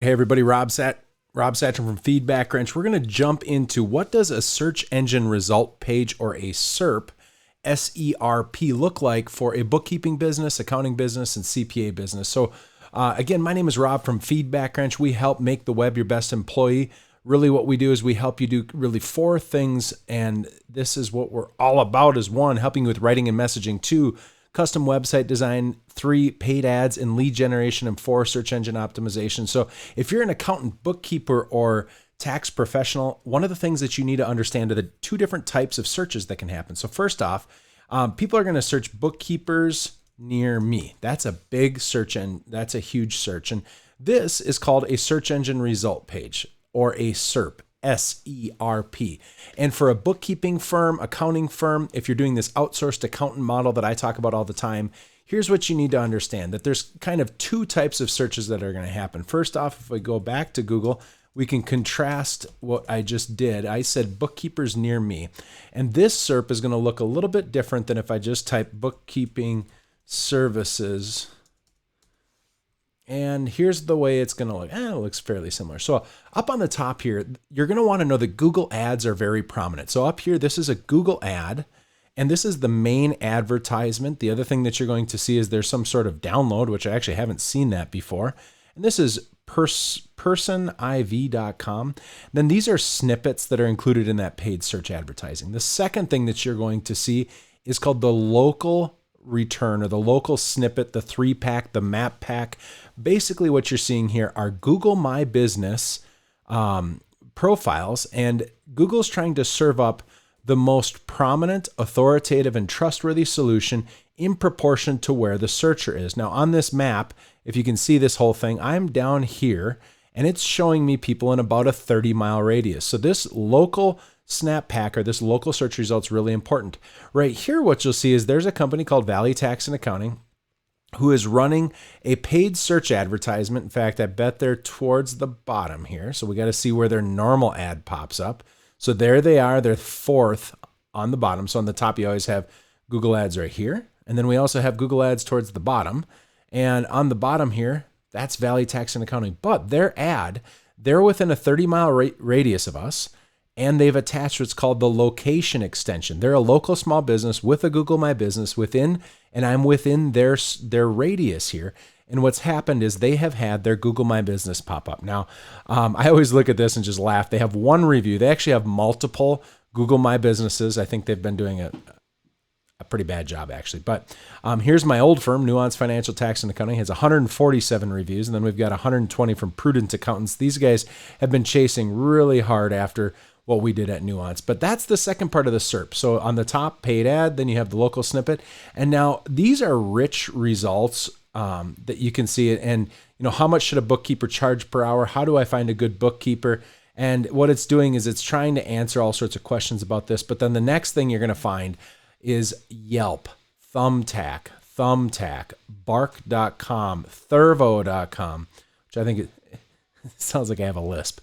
Hey everybody, Rob Satcham from Feedbackwrench. We're going to jump into what does a search engine result page or a SERP, S-E-R-P, look like for a bookkeeping business, accounting business, and CPA business. So again, my name is Rob from Feedbackwrench. We help make the web your best employee. Really what we do is we help you do really 4 things, and this is what we're all about is 1, helping you with writing and messaging, 2, custom website design, 3, paid ads and lead generation, and 4, search engine optimization. So if you're an accountant, bookkeeper, or tax professional, one of the things that you need to understand are the 2 different types of searches that can happen. So first off, people are going to search bookkeepers near me. That's a big search, and that's a huge search. And this is called a search engine result page or a SERP. S-E-R-P. And for a bookkeeping firm, accounting firm, if you're doing this outsourced accountant model that I talk about all the time, here's what you need to understand, that there's kind of 2 types of searches that are going to happen. First off, if we go back to Google, we can contrast what I just did. I said bookkeepers near me. And this SERP is going to look a little bit different than if I just type bookkeeping services. And here's the way it's going to look. It looks fairly similar. So up on the top here, you're going to want to know that Google ads are very prominent. So up here, this is a Google ad, and this is the main advertisement. The other thing that you're going to see is there's some sort of download, which I actually haven't seen that before. And this is personiv.com. Then these are snippets that are included in that paid search advertising. The second thing that you're going to see is called the local return or the local snippet, the 3-pack, the map pack. Basically what you're seeing here are Google My Business profiles, and Google's trying to serve up the most prominent, authoritative, and trustworthy solution in proportion to where the searcher is. Now on this map, if you can see this whole thing, I'm down here and it's showing me people in about a 30-mile radius. So this local snap pack or this local search results is really important. Right here, what you'll see is there's a company called Valley Tax and Accounting who is running a paid search advertisement. In fact, I bet they're towards the bottom here. So we got to see where their normal ad pops up. So there they are. They're 4th on the bottom. So on the top, you always have Google ads right here. And then we also have Google ads towards the bottom. And on the bottom here, that's Valley Tax and Accounting. But their ad, they're within a 30-mile radius of us. And they've attached what's called the location extension. They're a local small business with a Google My Business within, and I'm within their radius here. And what's happened is they have had their Google My Business pop up. Now, I always look at this and just laugh. They have 1 review. They actually have multiple Google My Businesses. I think they've been doing a pretty bad job, actually. But here's my old firm, Nuance Financial Tax and Accounting, has 147 reviews. And then we've got 120 from Prudent Accountants. These guys have been chasing really hard after what we did at Nuance. But that's the second part of the SERP. So on the top, paid ad, then you have the local snippet. And now these are rich results that you can see. And, how much should a bookkeeper charge per hour? How do I find a good bookkeeper? And what it's doing is it's trying to answer all sorts of questions about this. But then the next thing you're going to find is Yelp, Thumbtack, Bark.com, Thurvo.com, which I think it sounds like I have a lisp.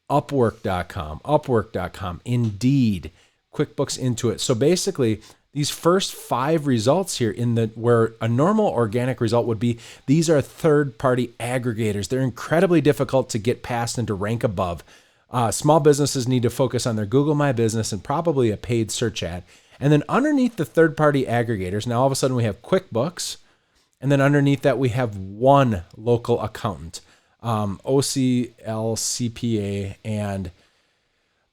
Upwork.com, Indeed, QuickBooks Intuit. So basically, these first 5 results here where a normal organic result would be, these are third-party aggregators. They're incredibly difficult to get past and to rank above. Small businesses need to focus on their Google My Business and probably a paid search ad. And then underneath the third-party aggregators, now all of a sudden we have QuickBooks, and then underneath that we have 1 local accountant. OCLCPA, and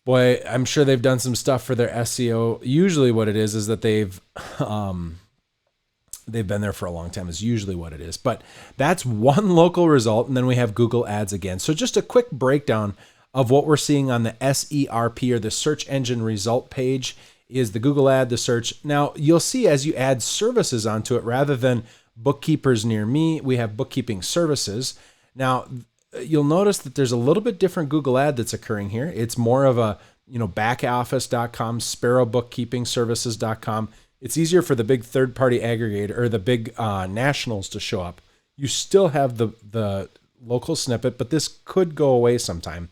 boy, I'm sure they've done some stuff for their SEO. Usually what it is that they've been there for a long time is usually what it is. But that's 1 local result, and then we have Google ads again. So just a quick breakdown of what we're seeing on the SERP or the search engine result page is the Google ad, the search. Now you'll see as you add services onto it, rather than bookkeepers near me, we have bookkeeping services. Now, you'll notice that there's a little bit different Google ad that's occurring here. It's more of a, backoffice.com, sparrowbookkeepingservices.com. It's easier for the big third-party aggregator or the big nationals to show up. You still have the local snippet, but this could go away sometime.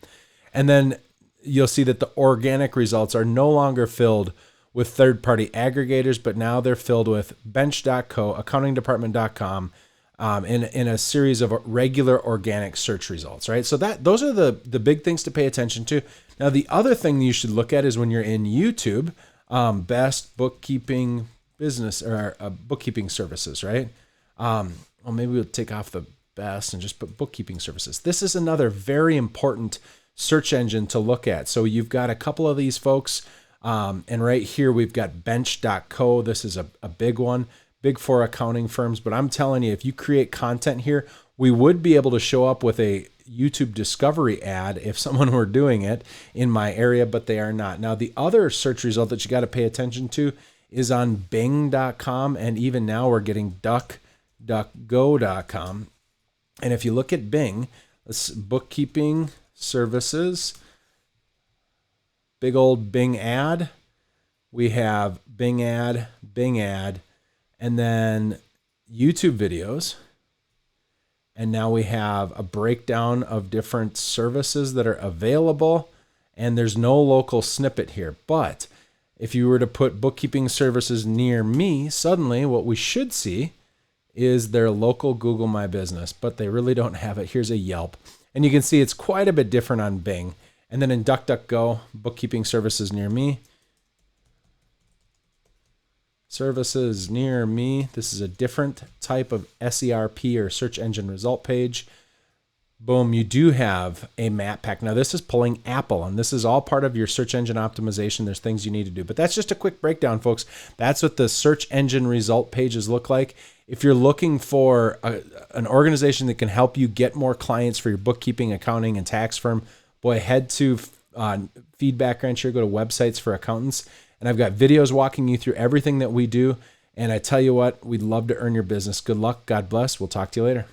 And then you'll see that the organic results are no longer filled with third-party aggregators, but now they're filled with bench.co, accountingdepartment.com, in a series of regular organic search results, right? So those are the big things to pay attention to. Now, the other thing you should look at is when you're in YouTube, best bookkeeping business or bookkeeping services, right? Well, maybe we'll take off the best and just put bookkeeping services. This is another very important search engine to look at. So you've got a couple of these folks, and right here we've got bench.co. This is a big one, big four accounting firms. But I'm telling you, if you create content here, we would be able to show up with a YouTube discovery ad if someone were doing it in my area, but they are not. Now, the other search result that you got to pay attention to is on bing.com, and even now we're getting duckduckgo.com. And if you look at Bing, let's bookkeeping services, big old Bing ad. We have Bing ad, and then YouTube videos. And now we have a breakdown of different services that are available, and there's no local snippet here. But if you were to put bookkeeping services near me, suddenly what we should see is their local Google My Business, but they really don't have it. Here's a Yelp. And you can see it's quite a bit different on Bing. And then in DuckDuckGo, bookkeeping services near me. Services near me. This is a different type of SERP or search engine result page. Boom, you do have a map pack. Now this is pulling Apple, and this is all part of your search engine optimization. There's things you need to do, but that's just a quick breakdown, folks. That's what the search engine result pages look like. If you're looking for an organization that can help you get more clients for your bookkeeping, accounting, and tax firm, boy, head to Feedbackwrench here, go to websites for accountants, and I've got videos walking you through everything that we do. And I tell you what, we'd love to earn your business. Good luck. God bless. We'll talk to you later.